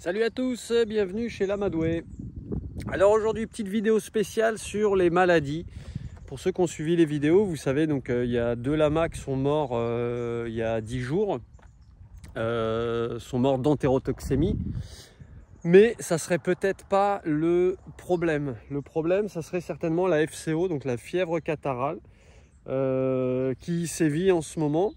Salut à tous, bienvenue chez l'Amadoué. Alors aujourd'hui, petite vidéo spéciale sur les maladies. Pour ceux qui ont suivi les vidéos, vous savez, donc il y a 2 lamas qui sont morts il y a 10 jours. Sont morts d'entérotoxémie. Mais ça serait peut-être pas le problème. Le problème, ça serait certainement la FCO, donc la fièvre catarrhale, qui sévit en ce moment.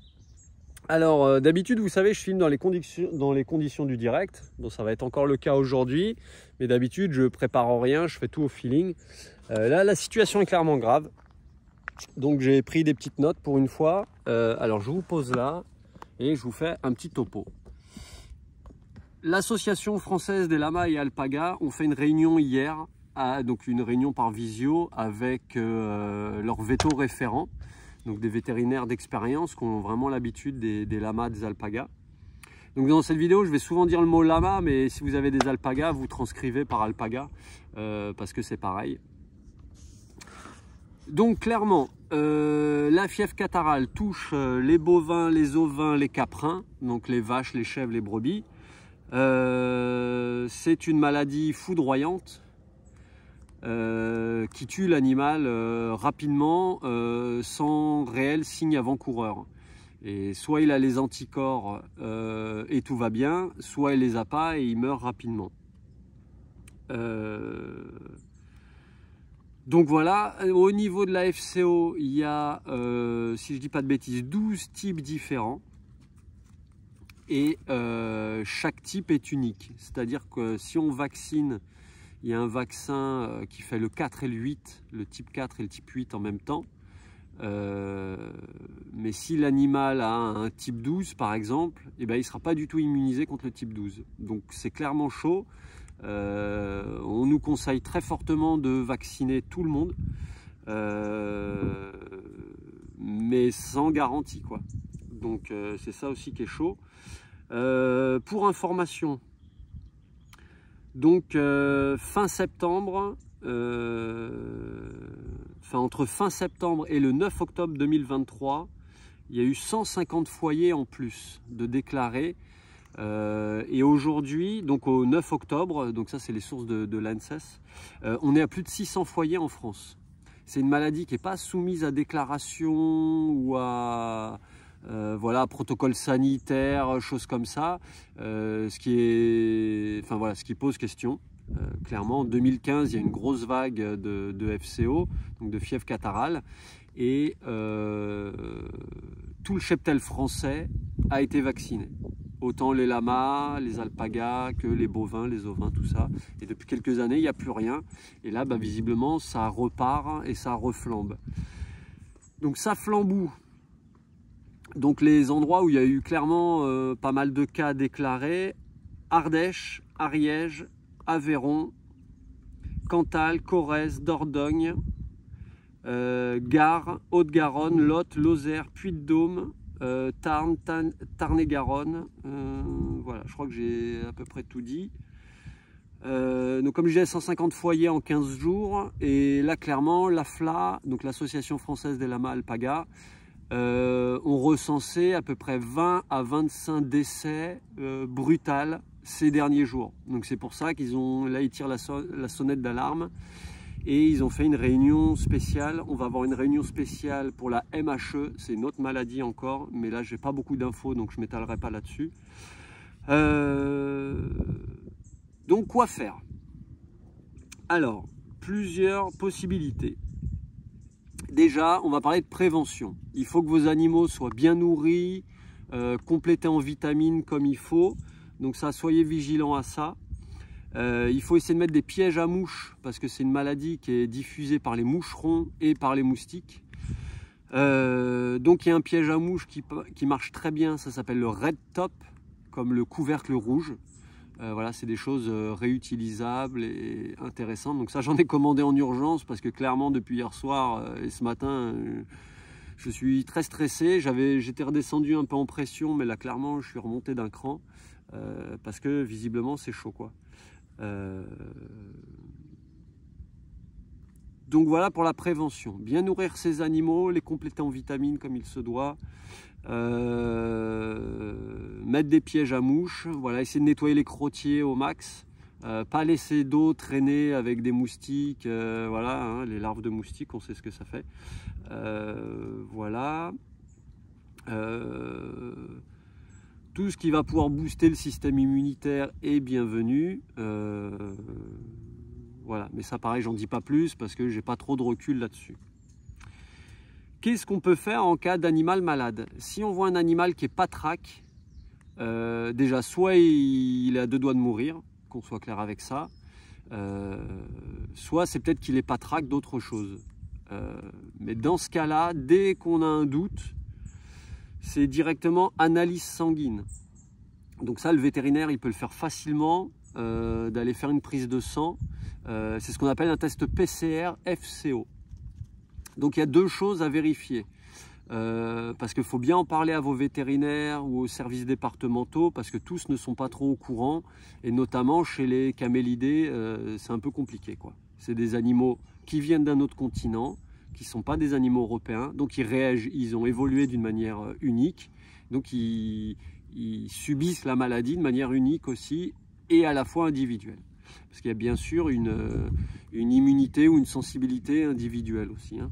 Alors d'habitude, vous savez, je filme dans les conditions du direct. Bon, ça va être encore le cas aujourd'hui, mais d'habitude je prépare rien, je fais tout au feeling. Là, la situation est clairement grave, donc j'ai pris des petites notes pour une fois. Alors je vous pose là et je vous fais un petit topo. L'association française des lamas et alpagas ont fait une réunion hier, donc une réunion par visio avec leurs vétos référents. Donc des vétérinaires d'expérience qui ont vraiment l'habitude des lamas, des alpagas. Donc dans cette vidéo, je vais souvent dire le mot lama, mais si vous avez des alpagas, vous transcrivez par alpaga, parce que c'est pareil. Donc clairement, la fièvre catarrhale touche les bovins, les ovins, les caprins, donc les vaches, les chèvres, les brebis. C'est une maladie foudroyante. Qui tue l'animal rapidement sans réel signe avant-coureur. Et soit il a les anticorps et tout va bien, soit il les a pas et il meurt rapidement. Donc voilà, au niveau de la FCO, il y a, si je dis pas de bêtises, 12 types différents. Et chaque type est unique. C'est-à-dire que si on vaccine, il y a un vaccin qui fait le 4 et le 8, le type 4 et le type 8 en même temps. Mais si l'animal a un type 12 par exemple, eh ben, il ne sera pas du tout immunisé contre le type 12. Donc c'est clairement chaud. On nous conseille très fortement de vacciner tout le monde. Mais sans garantie, quoi. Donc c'est ça aussi qui est chaud. Pour information, donc fin septembre, entre fin septembre et le 9 octobre 2023, il y a eu 150 foyers en plus de déclarés. Et aujourd'hui, donc au 9 octobre, donc ça c'est les sources de l'ANSES, on est à plus de 600 foyers en France. C'est une maladie qui n'est pas soumise à déclaration ou à voilà, protocole sanitaire, choses comme ça, ce qui pose question. Clairement, en 2015, il y a une grosse vague de FCO, donc de fièvre catarrhale, et tout le cheptel français a été vacciné. Autant les lamas, les alpagas que les bovins, les ovins, tout ça. Et depuis quelques années, il n'y a plus rien. Et là, visiblement, ça repart et ça reflambe. Donc ça flamboue. Donc les endroits où il y a eu clairement pas mal de cas déclarés: Ardèche, Ariège, Aveyron, Cantal, Corrèze, Dordogne, Gard, Haute-Garonne, Lot, Lozère, Puy-de-Dôme, Tarn, Tarn-et-Garonne. Voilà, je crois que j'ai à peu près tout dit. Donc comme je disais, 150 foyers en 15 jours. Et là, clairement, l'AFLA, donc l'Association française des lamas alpagas, ont recensé à peu près 20 à 25 décès brutaux ces derniers jours. Donc c'est pour ça qu'ils ont, là ils tirent la sonnette d'alarme et ils ont fait une réunion spéciale. On va avoir une réunion spéciale pour la MHE, c'est une autre maladie encore, mais là j'ai pas beaucoup d'infos donc je m'étalerai pas là-dessus. Donc quoi faire? Alors, plusieurs possibilités. Déjà, on va parler de prévention. Il faut que vos animaux soient bien nourris, complétés en vitamines comme il faut. Donc ça, soyez vigilants à ça. Il faut essayer de mettre des pièges à mouches parce que c'est une maladie qui est diffusée par les moucherons et par les moustiques. Donc il y a un piège à mouches qui marche très bien, ça s'appelle le Red Top, comme le couvercle rouge. Voilà, c'est des choses réutilisables et intéressantes. Donc ça, j'en ai commandé en urgence parce que clairement, depuis hier soir et ce matin, je suis très stressé. J'étais redescendu un peu en pression, mais là, clairement, je suis remonté d'un cran parce que visiblement, c'est chaud, quoi. Donc voilà pour la prévention. Bien nourrir ses animaux, les compléter en vitamines comme il se doit. Mettre des pièges à mouches, voilà, essayer de nettoyer les crottiers au max. Pas laisser d'eau traîner avec des moustiques, voilà, hein, les larves de moustiques, on sait ce que ça fait. Voilà. Tout ce qui va pouvoir booster le système immunitaire est bienvenu. Voilà, mais ça pareil, j'en dis pas plus parce que j'ai pas trop de recul là-dessus. Qu'est-ce qu'on peut faire en cas d'animal malade? Si on voit un animal qui est patraque, déjà soit il est à deux doigts de mourir, qu'on soit clair avec ça, soit c'est peut-être qu'il est patraque d'autre chose. Mais dans ce cas-là, dès qu'on a un doute, c'est directement analyse sanguine. Donc ça, le vétérinaire, il peut le faire facilement, d'aller faire une prise de sang. C'est ce qu'on appelle un test PCR FCO. Donc il y a deux choses à vérifier. Parce qu'il faut bien en parler à vos vétérinaires ou aux services départementaux, parce que tous ne sont pas trop au courant, et notamment chez les camélidés, c'est un peu compliqué, quoi. C'est des animaux qui viennent d'un autre continent, qui ne sont pas des animaux européens, donc ils réagissent, ils ont évolué d'une manière unique, donc ils subissent la maladie de manière unique aussi, et à la fois individuelle. Parce qu'il y a bien sûr une immunité ou une sensibilité individuelle aussi, hein.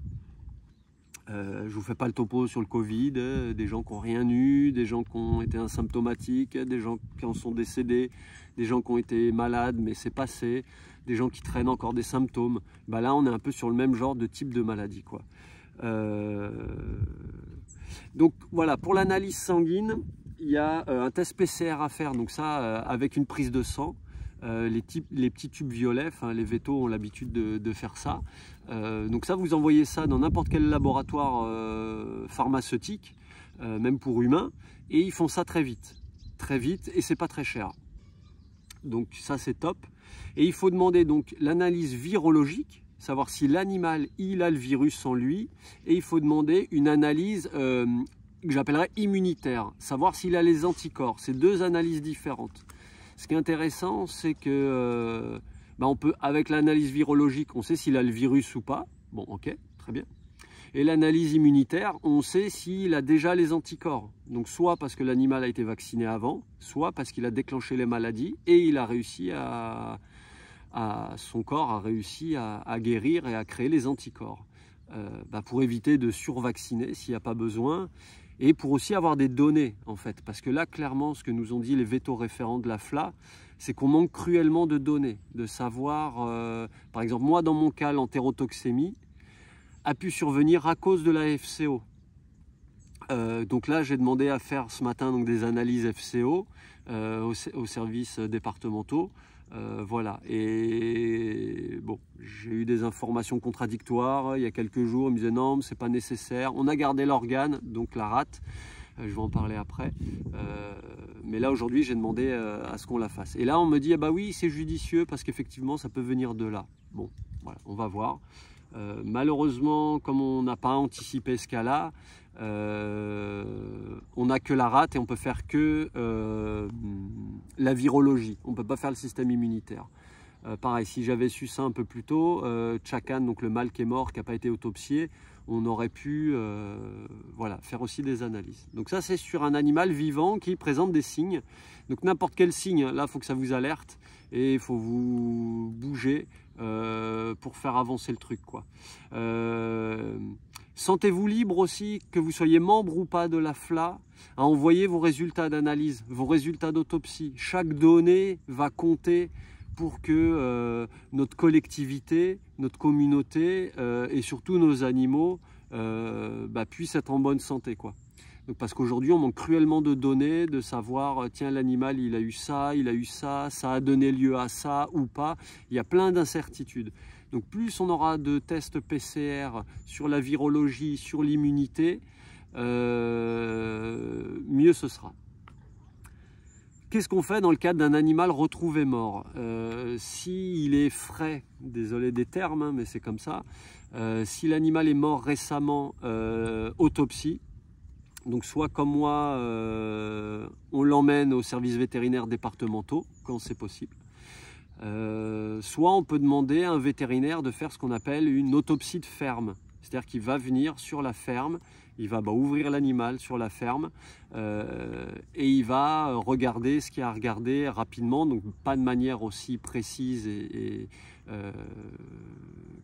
Je ne vous fais pas le topo sur le Covid, des gens qui n'ont rien eu, des gens qui ont été asymptomatiques, des gens qui en sont décédés, des gens qui ont été malades mais c'est passé, des gens qui traînent encore des symptômes. Bah là, on est un peu sur le même genre de type de maladie, quoi. Donc voilà, pour l'analyse sanguine, il y a un test PCR à faire, donc ça avec une prise de sang. Les petits tubes violets, enfin, les vétos ont l'habitude de faire ça. Donc ça, vous envoyez ça dans n'importe quel laboratoire pharmaceutique, même pour humains, et ils font ça très vite, et c'est pas très cher. Donc ça, c'est top. Et il faut demander donc l'analyse virologique, savoir si l'animal il a le virus en lui, et il faut demander une analyse que j'appellerais immunitaire, savoir s'il a les anticorps. C'est deux analyses différentes. Ce qui est intéressant, c'est que on peut, avec l'analyse virologique, on sait s'il a le virus ou pas. Bon, ok, très bien. Et l'analyse immunitaire, on sait s'il a déjà les anticorps. Donc soit parce que l'animal a été vacciné avant, soit parce qu'il a déclenché les maladies et il a réussi son corps a réussi à guérir et à créer les anticorps. Pour éviter de survacciner s'il n'y a pas besoin. Et pour aussi avoir des données, en fait. Parce que là, clairement, ce que nous ont dit les véto-référents de la FLA, c'est qu'on manque cruellement de données. De savoir, par exemple, moi, dans mon cas, l'entérotoxémie a pu survenir à cause de la FCO. Donc là, j'ai demandé à faire ce matin donc, des analyses FCO aux services départementaux. Voilà, et bon, j'ai eu des informations contradictoires il y a quelques jours. Ils me disaient non, c'est pas nécessaire. On a gardé l'organe, donc la rate. Je vais en parler après. Mais là aujourd'hui, j'ai demandé à ce qu'on la fasse. Et là, on me dit ah bah oui, c'est judicieux parce qu'effectivement, ça peut venir de là. Bon, voilà, on va voir. Malheureusement, comme on n'a pas anticipé ce cas-là, on n'a que la rate et on peut faire que la virologie. On ne peut pas faire le système immunitaire. Pareil, si j'avais su ça un peu plus tôt, Chacan, donc le mâle qui est mort, qui n'a pas été autopsié, on aurait pu voilà, faire aussi des analyses. Donc ça, c'est sur un animal vivant qui présente des signes. Donc n'importe quel signe, là, il faut que ça vous alerte et il faut vous bouger pour faire avancer le truc, quoi. Sentez-vous libre aussi, que vous soyez membre ou pas de la FLA, à envoyer vos résultats d'analyse, vos résultats d'autopsie. Chaque donnée va compter pour que notre collectivité, notre communauté et surtout nos animaux puissent être en bonne santé, quoi. Donc, parce qu'aujourd'hui, on manque cruellement de données, de savoir, tiens, l'animal, il a eu ça, ça a donné lieu à ça ou pas. Il y a plein d'incertitudes. Donc, plus on aura de tests PCR sur la virologie, sur l'immunité, mieux ce sera. Qu'est-ce qu'on fait dans le cas d'un animal retrouvé mort? S'il est frais, désolé des termes, hein, mais c'est comme ça, si l'animal est mort récemment, autopsie. Donc soit comme moi, on l'emmène aux services vétérinaires départementaux, quand c'est possible. soit on peut demander à un vétérinaire de faire ce qu'on appelle une autopsie de ferme. C'est-à-dire qu'il va venir sur la ferme, il va ouvrir l'animal sur la ferme et il va regarder ce qu'il y a à regarder rapidement, donc pas de manière aussi précise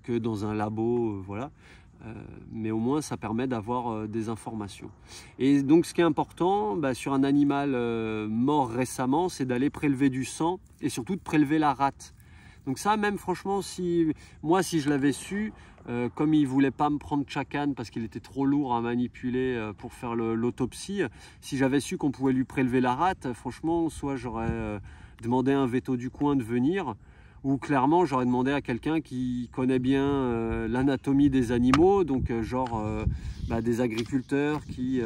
que dans un labo, voilà. Mais au moins ça permet d'avoir des informations. Et donc ce qui est important sur un animal mort récemment, c'est d'aller prélever du sang et surtout de prélever la rate. Donc ça, même franchement, si je l'avais su, comme il ne voulait pas me prendre Chacan parce qu'il était trop lourd à manipuler pour faire l'autopsie, si j'avais su qu'on pouvait lui prélever la rate, franchement, soit j'aurais demandé à un véto du coin de venir, ou clairement j'aurais demandé à quelqu'un qui connaît bien l'anatomie des animaux, donc des agriculteurs qui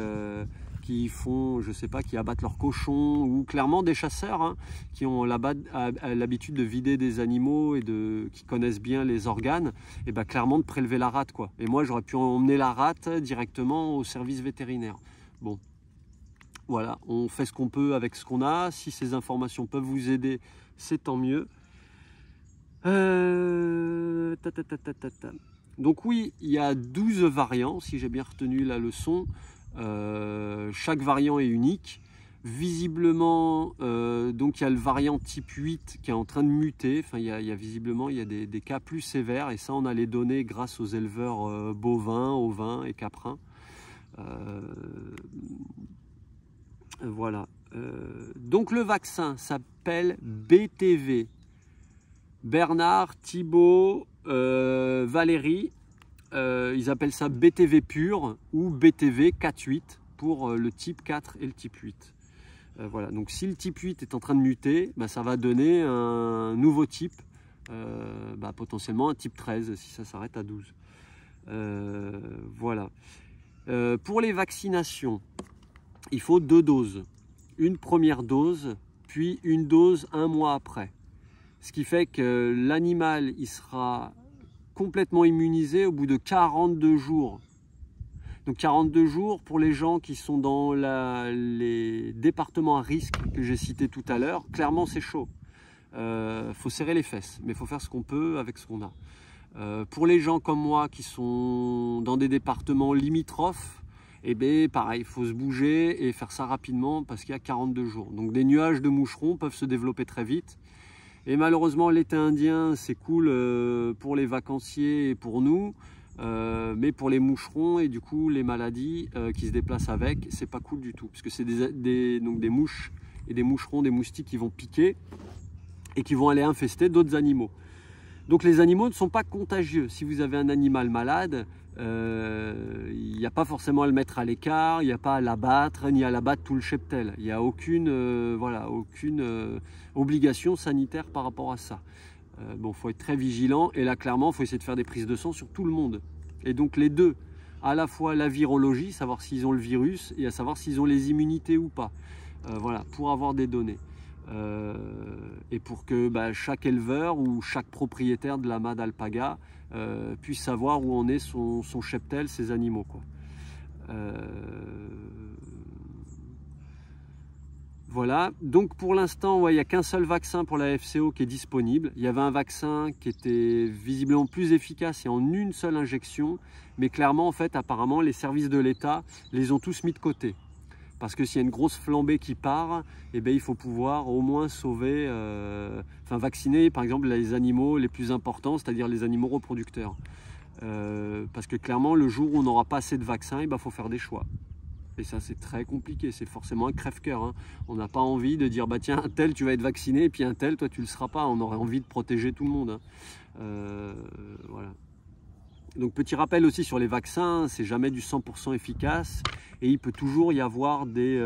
font, je sais pas, qui abattent leurs cochons, ou clairement des chasseurs qui ont l'habitude de vider des animaux et qui connaissent bien les organes, et clairement de prélever la rate, quoi. Et moi j'aurais pu emmener la rate directement au service vétérinaire. Bon, voilà, on fait ce qu'on peut avec ce qu'on a. Si ces informations peuvent vous aider, c'est tant mieux. Donc oui, il y a 12 variants, si j'ai bien retenu la leçon. Chaque variant est unique. Visiblement, donc il y a le variant type 8 qui est en train de muter. Enfin, visiblement il y a des cas plus sévères, et ça on a les données grâce aux éleveurs bovins, ovins et caprins. Voilà. Donc le vaccin s'appelle BTV. Bernard, Thibault, Valérie, ils appellent ça BTV pur ou BTV 4-8 pour le type 4 et le type 8. Voilà, donc si le type 8 est en train de muter, ça va donner un nouveau type, potentiellement un type 13 si ça s'arrête à 12. Voilà. Pour les vaccinations, il faut 2 doses. Une première dose, puis une dose 1 mois après. Ce qui fait que l'animal il sera complètement immunisé au bout de 42 jours. Donc 42 jours pour les gens qui sont dans les départements à risque que j'ai cités tout à l'heure, clairement c'est chaud. Faut serrer les fesses, mais il faut faire ce qu'on peut avec ce qu'on a. Pour les gens comme moi qui sont dans des départements limitrophes, pareil, il faut se bouger et faire ça rapidement parce qu'il y a 42 jours. Donc des nuages de moucherons peuvent se développer très vite. Et malheureusement, l'été indien, c'est cool pour les vacanciers et pour nous, mais pour les moucherons et du coup les maladies qui se déplacent avec, c'est pas cool du tout, parce que c'est donc des mouches et des moucherons, des moustiques qui vont piquer et qui vont aller infester d'autres animaux. Donc les animaux ne sont pas contagieux. Si vous avez un animal malade, il n'y a pas forcément à le mettre à l'écart, il n'y a pas à l'abattre, ni à l'abattre tout le cheptel. Il n'y a aucune obligation sanitaire par rapport à ça. Bon, il faut être très vigilant, et là clairement, il faut essayer de faire des prises de sang sur tout le monde. Et donc les deux, à la fois la virologie, savoir s'ils ont le virus, et à savoir s'ils ont les immunités ou pas. Voilà, pour avoir des données. Et pour que chaque éleveur ou chaque propriétaire de l'amas d'alpaga puisse savoir où en est son cheptel, ses animaux, quoi. Voilà, donc pour l'instant, il n'y a qu'un seul vaccin pour la FCO qui est disponible. Il y avait un vaccin qui était visiblement plus efficace et en une seule injection, mais clairement, en fait, apparemment, les services de l'État les ont tous mis de côté. Parce que s'il y a une grosse flambée qui part, il faut pouvoir au moins sauver, vacciner par exemple les animaux les plus importants, c'est-à-dire les animaux reproducteurs. Parce que clairement, le jour où on n'aura pas assez de vaccins, il faut faire des choix. Et ça, c'est très compliqué, c'est forcément un crève-cœur. On n'a pas envie de dire, tiens, un tel, tu vas être vacciné, et puis un tel, toi, tu ne le seras pas. On aurait envie de protéger tout le monde. Voilà. Donc petit rappel aussi sur les vaccins, c'est jamais du 100% efficace et il peut toujours y avoir des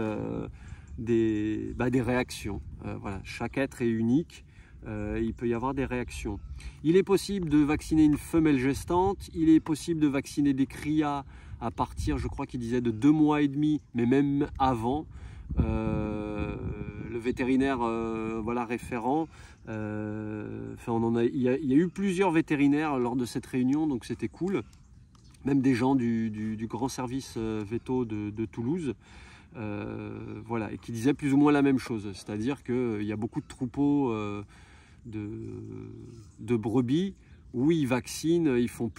réactions. Voilà, chaque être est unique, il peut y avoir des réactions. Il est possible de vacciner une femelle gestante, il est possible de vacciner des cryas à partir, je crois qu'il disait, de 2 mois et demi, mais même avant. Le vétérinaire référent, il y a eu plusieurs vétérinaires lors de cette réunion, donc c'était cool, même des gens du grand service véto de Toulouse, et qui disaient plus ou moins la même chose, c'est-à-dire qu'il y a beaucoup de troupeaux de brebis où ils vaccinent, ils font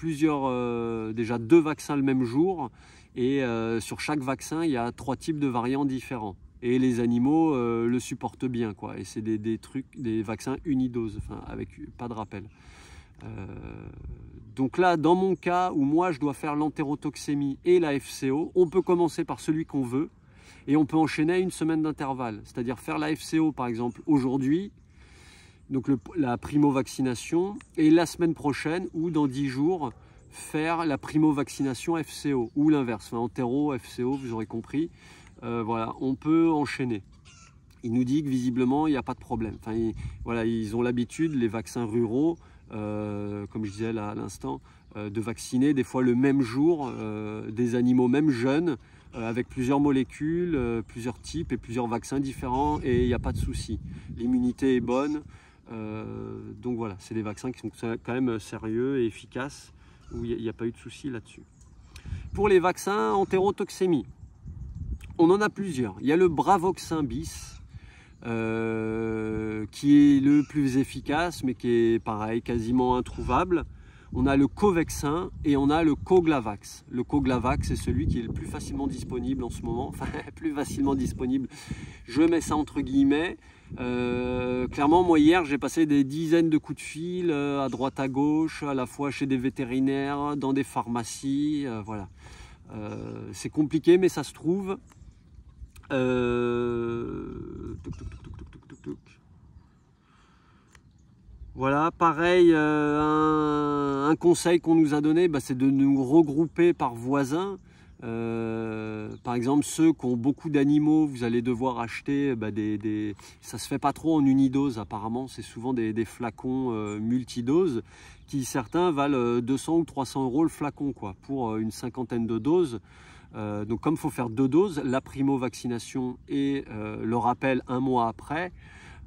déjà 2 vaccins le même jour, et sur chaque vaccin, il y a 3 types de variants différents. Et les animaux le supportent bien, quoi. Et c'est des vaccins unidoses, enfin, avec pas de rappel. Donc là, dans mon cas, où moi je dois faire l'entérotoxémie et la FCO, on peut commencer par celui qu'on veut, et on peut enchaîner à 1 semaine d'intervalle. C'est-à-dire faire la FCO, par exemple, aujourd'hui, donc la primo-vaccination, et la semaine prochaine, ou dans 10 jours, faire la primo-vaccination FCO, ou l'inverse, enfin, entéro, FCO, vous aurez compris. Voilà, on peut enchaîner. Il nous dit que visiblement, il n'y a pas de problème. Enfin, voilà, ils ont l'habitude, les vaccins ruraux, comme je disais là à l'instant, de vacciner des fois le même jour des animaux même jeunes, avec plusieurs molécules, plusieurs types et plusieurs vaccins différents, et il n'y a pas de souci. L'immunité est bonne, donc voilà, c'est des vaccins qui sont quand même sérieux et efficaces, où il n'y a pas eu de souci là-dessus. Pour les vaccins entérotoxémie, on en a plusieurs. Il y a le Bravoxin bis, qui est le plus efficace, mais qui est pareil, quasiment introuvable. On a le Covexin et on a le Coglavax. Le Coglavax, c'est celui qui est le plus facilement disponible en ce moment. Enfin, plus facilement disponible, je mets ça entre guillemets. Clairement, moi hier, j'ai passé des dizaines de coups de fil à droite à gauche, à la fois chez des vétérinaires, dans des pharmacies, voilà. C'est compliqué, mais ça se trouve. Voilà, pareil, un conseil qu'on nous a donné, c'est de nous regrouper par voisins. Par exemple, ceux qui ont beaucoup d'animaux, vous allez devoir acheter ça se fait pas trop en unidose apparemment, c'est souvent des flacons multidoses, qui certains valent 200 ou 300 euros le flacon, quoi, pour une 50aine de doses. Donc comme il faut faire 2 doses, la primo-vaccination et le rappel 1 mois après,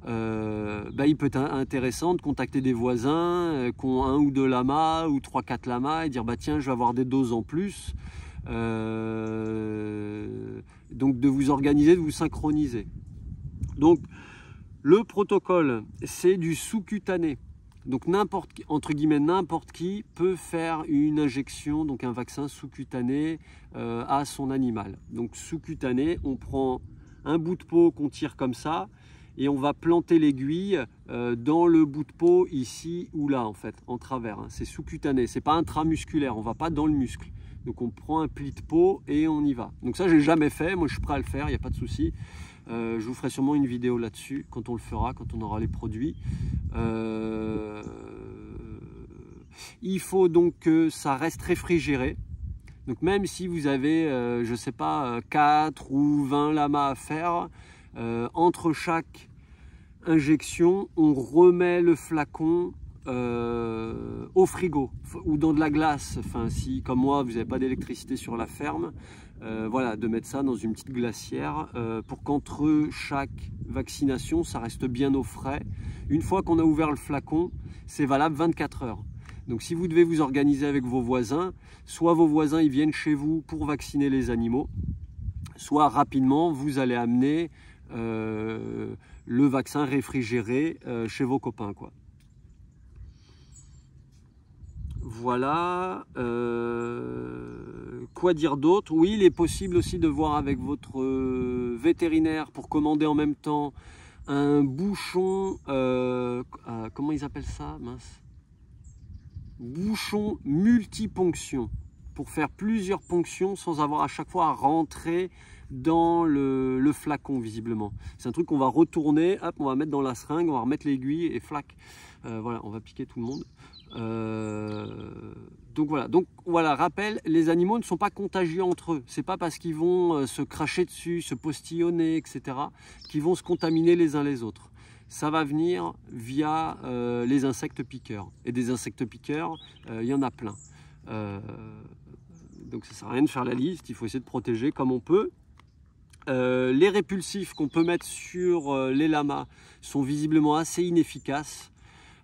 il peut être intéressant de contacter des voisins qui ont 1 ou 2 lamas ou 3-4 lamas et dire tiens, je vais avoir des doses en plus. Donc de vous organiser, de vous synchroniser. Donc le protocole, c'est du sous-cutané. Donc entre guillemets n'importe qui peut faire une injection, donc un vaccin sous-cutané à son animal. Donc sous-cutané, on prend un bout de peau qu'on tire comme ça et on va planter l'aiguille dans le bout de peau ici ou là, en fait, en travers. Hein. C'est sous-cutané, c'est pas intramusculaire, on va pas dans le muscle. Donc on prend un pli de peau et on y va. Donc ça, j'ai jamais fait, moi je suis prêt à le faire, il n'y a pas de souci. Je vous ferai sûrement une vidéo là-dessus quand on le fera, quand on aura les produits. Il faut donc que ça reste réfrigéré. Donc même si vous avez, je sais pas, 4 ou 20 lamas à faire, entre chaque injection, on remet le flacon au frigo ou dans de la glace. Enfin, si comme moi vous n'avez pas d'électricité sur la ferme, voilà, de mettre ça dans une petite glacière pour qu'entre chaque vaccination ça reste bien au frais. Une fois qu'on a ouvert le flacon, c'est valable 24 heures. Donc si vous devez vous organiser avec vos voisins, soit vos voisins ils viennent chez vous pour vacciner les animaux, soit rapidement vous allez amener le vaccin réfrigéré chez vos copains, quoi. Voilà, quoi dire d'autre? Oui, il est possible aussi de voir avec votre vétérinaire pour commander en même temps un bouchon, comment ils appellent ça, mince? Bouchon multiponction, pour faire plusieurs ponctions sans avoir à chaque fois à rentrer dans le flacon, visiblement. C'est un truc qu'on va retourner, hop, on va mettre dans la seringue, on va remettre l'aiguille et flac. Voilà, on va piquer tout le monde. Donc voilà, rappel, les animaux ne sont pas contagieux entre eux. C'est pas parce qu'ils vont se cracher dessus, se postillonner, etc., qu'ils vont se contaminer les uns les autres. Ça va venir via les insectes piqueurs. Et des insectes piqueurs, il y en a plein. Donc ça ne sert à rien de faire la liste, il faut essayer de protéger comme on peut. Les répulsifs qu'on peut mettre sur les lamas sont visiblement assez inefficaces.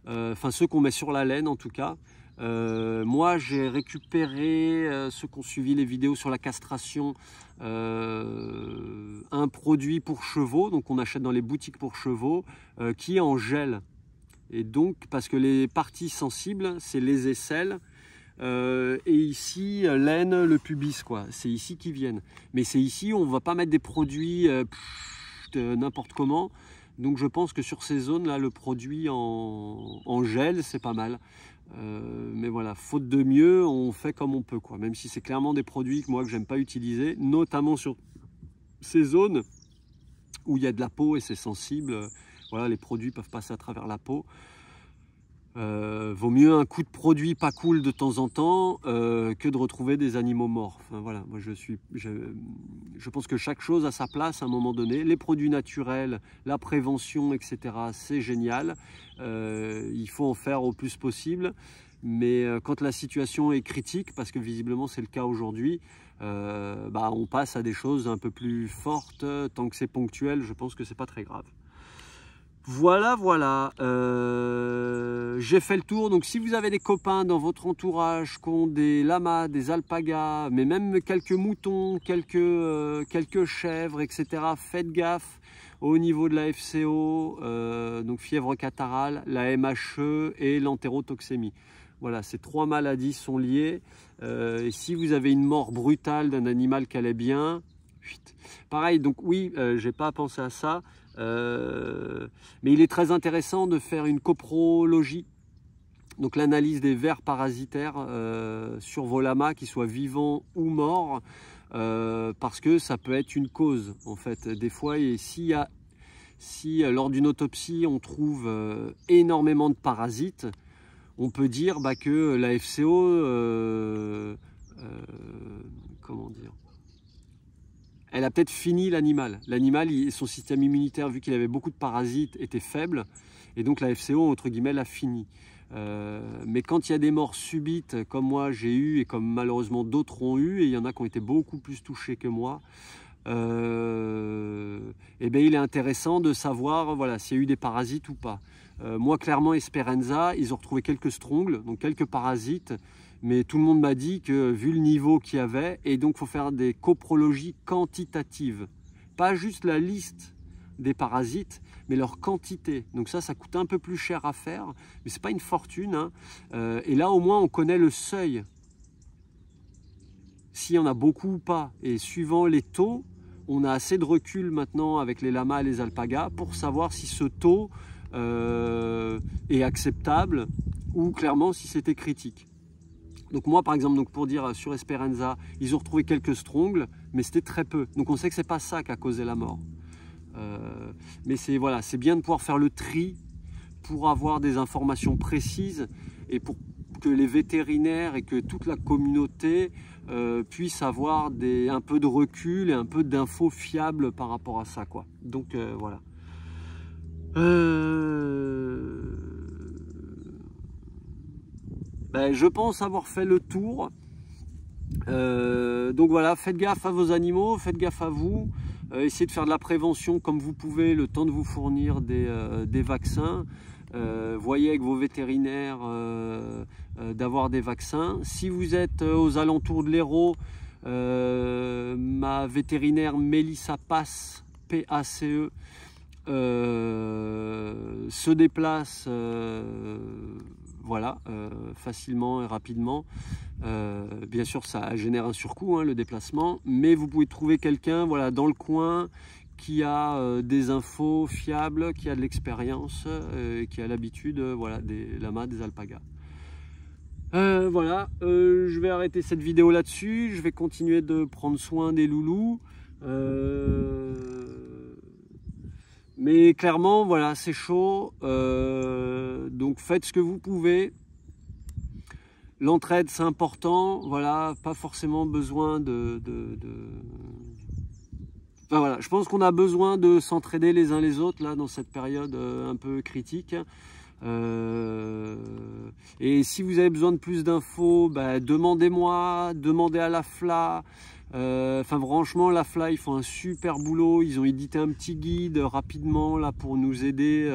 Enfin ceux qu'on met sur la laine en tout cas. Moi j'ai récupéré, ceux qui ont suivi les vidéos sur la castration, un produit pour chevaux, donc on achète dans les boutiques pour chevaux, qui est en gel. Et donc, parce que les parties sensibles, c'est les aisselles, et ici, l'aine, le pubis, quoi. C'est ici qu'ils viennent. Mais c'est ici, on ne va pas mettre des produits n'importe comment. Donc je pense que sur ces zones-là, le produit en gel, c'est pas mal. Mais voilà, faute de mieux, on fait comme on peut, quoi. Même si c'est clairement des produits que moi, que j'aime pas utiliser, notamment sur ces zones où il y a de la peau et c'est sensible. Voilà, les produits peuvent passer à travers la peau. Vaut mieux un coup de produit pas cool de temps en temps que de retrouver des animaux morts. Enfin voilà, moi je pense que chaque chose a sa place à un moment donné. Les produits naturels, la prévention, etc. c'est génial. Il faut en faire au plus possible. Mais quand la situation est critique, parce que visiblement c'est le cas aujourd'hui, on passe à des choses un peu plus fortes. Tant que c'est ponctuel, je pense que c'est pas très grave. Voilà, j'ai fait le tour. Donc si vous avez des copains dans votre entourage qui ont des lamas, des alpagas, mais même quelques moutons, quelques chèvres, etc., faites gaffe au niveau de la FCO, donc fièvre catarrhale, la MHE et l'entérotoxémie. Voilà, ces 3 maladies sont liées. Et si vous avez une mort brutale d'un animal qui allait bien, pareil, donc oui, j'ai pas pensé à ça. Mais il est très intéressant de faire une coprologie, donc l'analyse des vers parasitaires sur vos lamas, qu'ils soient vivants ou morts, parce que ça peut être une cause en fait. Des fois, et si lors d'une autopsie on trouve énormément de parasites, on peut dire que la FCO, comment dire, elle a peut-être fini l'animal. L'animal, son système immunitaire, vu qu'il avait beaucoup de parasites, était faible. Et donc la FCO, entre guillemets, l'a fini. Mais quand il y a des morts subites, comme moi j'ai eu, et comme malheureusement d'autres ont eu, et il y en a qui ont été beaucoup plus touchés que moi, il est intéressant de savoir voilà, s'il y a eu des parasites ou pas. Moi, clairement, Esperanza, ils ont retrouvé quelques strongles, donc quelques parasites, mais tout le monde m'a dit que vu le niveau qu'il y avait, et donc il faut faire des coprologies quantitatives, pas juste la liste des parasites, mais leur quantité. Donc ça coûte un peu plus cher à faire, mais c'est pas une fortune, hein. Et là, au moins, on connaît le seuil. S'il y en a beaucoup ou pas, et suivant les taux, on a assez de recul maintenant avec les lamas et les alpagas pour savoir si ce taux est acceptable ou clairement si c'était critique. Donc moi par exemple, donc pour dire sur Esperanza, ils ont retrouvé quelques strongles, mais c'était très peu. Donc on sait que c'est pas ça qui a causé la mort. Mais c'est voilà, c'est bien de pouvoir faire le tri pour avoir des informations précises et pour que les vétérinaires et que toute la communauté puissent avoir un peu de recul et un peu d'infos fiables par rapport à ça, quoi. Donc voilà. Je pense avoir fait le tour. Donc voilà, faites gaffe à vos animaux, faites gaffe à vous. Essayez de faire de la prévention comme vous pouvez, le temps de vous fournir des vaccins. Voyez avec vos vétérinaires d'avoir des vaccins. Si vous êtes aux alentours de l'Hérault, ma vétérinaire Mélissa Pace, P-A-C-E, se déplace voilà, facilement et rapidement. Bien sûr, ça génère un surcoût, hein, le déplacement, mais vous pouvez trouver quelqu'un voilà, dans le coin qui a des infos fiables, qui a de l'expérience, qui a l'habitude voilà, des lamas, des alpagas. Voilà, je vais arrêter cette vidéo là-dessus. Je vais continuer de prendre soin des loulous. Mais clairement, voilà, c'est chaud. Donc faites ce que vous pouvez. L'entraide, c'est important. Voilà, pas forcément besoin Enfin, voilà, je pense qu'on a besoin de s'entraider les uns les autres là dans cette période un peu critique. Et si vous avez besoin de plus d'infos, demandez-moi, demandez à la FLA. Enfin franchement, la FLA, ils font un super boulot. Ils ont édité un petit guide rapidement là pour nous aider.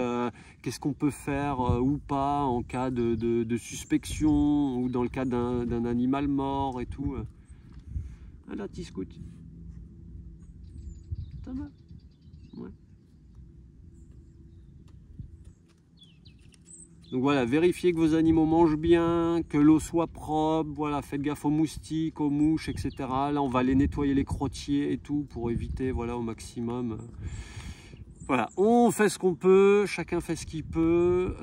Qu'est-ce qu'on peut faire ou pas en cas de suspicion ou dans le cas d'un animal mort et tout. Ah là, petit scout. Ça va? Ouais. Donc voilà, vérifiez que vos animaux mangent bien, que l'eau soit propre, voilà, faites gaffe aux moustiques, aux mouches, etc. Là, on va aller nettoyer les crottiers et tout pour éviter, voilà, au maximum. Voilà, on fait ce qu'on peut, chacun fait ce qu'il peut.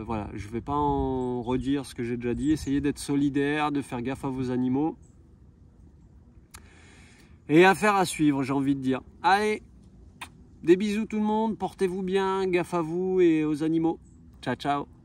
Voilà, je ne vais pas en redire ce que j'ai déjà dit. Essayez d'être solidaire, de faire gaffe à vos animaux. Et affaire à suivre, j'ai envie de dire. Allez, des bisous tout le monde, portez-vous bien, gaffe à vous et aux animaux. Ciao, ciao.